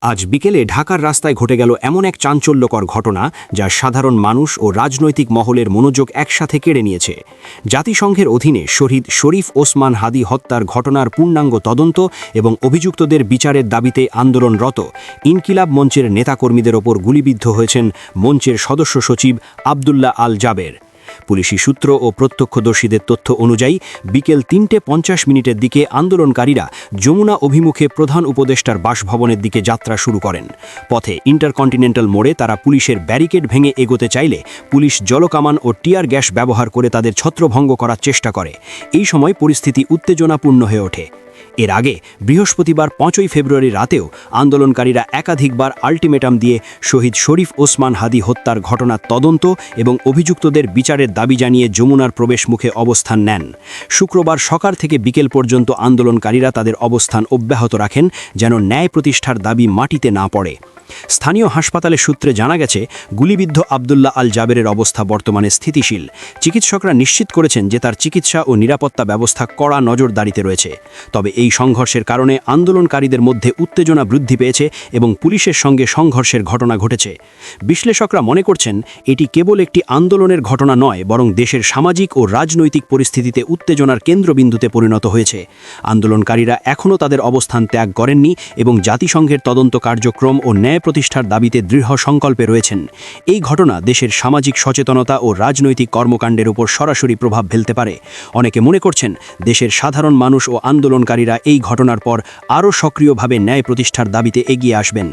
আজ বিকেলে ঢাকার রাস্তায় ঘটে গেল এমন এক চাঞ্চল্যকর ঘটনা যা সাধারণ মানুষ ও রাজনৈতিক মহলের মনোযোগ একসাথে কেড়ে নিয়েছে। জাতিসংঘের অধীনে শহীদ শরীফ ওসমান হাদি হত্যার ঘটনার পূর্ণাঙ্গ তদন্ত এবং অভিযুক্তদের বিচারের দাবিতে আন্দোলনরত ইনকিলাব মঞ্চের নেতাকর্মীদের ওপর গুলিবিদ্ধ হয়েছেন মঞ্চের সদস্য সচিব আবদুল্লাহ আল জাবের। পুলিশি সূত্র ও প্রত্যক্ষদর্শীদের তথ্য অনুযায়ী বিকেল ৩:৫০ দিকে আন্দোলনকারীরা যমুনা অভিমুখে প্রধান উপদেষ্টার বাসভবনের দিকে যাত্রা শুরু করেন। পথে ইন্টারকন্টিনেন্টাল মোড়ে তারা পুলিশের ব্যারিকেড ভেঙে এগোতে চাইলে পুলিশ জলকামান ও টিয়ার গ্যাস ব্যবহার করে তাদের ছত্রভঙ্গ করার চেষ্টা করে। এই সময় পরিস্থিতি উত্তেজনাপূর্ণ হয়ে ওঠে। এর আগে বৃহস্পতিবার ৫ই ফেব্রুয়ারি রাতেও আন্দোলনকারীরা একাধিকবার আল্টিমেটাম দিয়ে শহীদ শরীফ ওসমান হাদি হত্যার ঘটনার তদন্ত এবং অভিযুক্তদের বিচারের দাবি জানিয়ে যমুনার প্রবেশমুখে অবস্থান নেন। শুক্রবার সকাল থেকে বিকেল পর্যন্ত আন্দোলনকারীরা তাদের অবস্থান অব্যাহত রাখেন যেন ন্যায় প্রতিষ্ঠার দাবি মাটিতে না পড়ে। স্থানীয় হাসপাতালের সূত্রে জানা গেছে, গুলিবিদ্ধ আবদুল্লাহ আল জাবেরের অবস্থা বর্তমানে স্থিতিশীল। চিকিৎসকরা নিশ্চিত করেছেন যে তার চিকিৎসা ও নিরাপত্তা ব্যবস্থা কড়া নজরদারিতে রয়েছে। তবে এই সংঘর্ষের কারণে আন্দোলনকারীদের মধ্যে উত্তেজনা বৃদ্ধি পেয়েছে এবং পুলিশের সঙ্গে সংঘর্ষের ঘটনা ঘটেছে। বিশ্লেষকরা মনে করছেন, এটি কেবল একটি আন্দোলনের ঘটনা নয়, বরং দেশের সামাজিক ও রাজনৈতিক পরিস্থিতিতে উত্তেজনার কেন্দ্রবিন্দুতে পরিণত হয়েছে। আন্দোলনকারীরা এখনও তাদের অবস্থান ত্যাগ করেননি এবং জাতিসংঘের তদন্ত কার্যক্রম ও ন্যায় প্রতিষ্ঠার দাবিতে দৃঢ় সংকল্পে রয়েছেন। এই ঘটনা দেশের সামাজিক সচেতনতা ও রাজনৈতিক কর্মকাণ্ডের উপর সরাসরি প্রভাব ফেলতে পারে। অনেকে মনে করছেন, দেশের সাধারণ মানুষ ও আন্দোলনকারীরা এই ঘটনার পর আরও সক্রিয়ভাবে ন্যায় প্রতিষ্ঠার দাবিতে এগিয়ে আসবেন।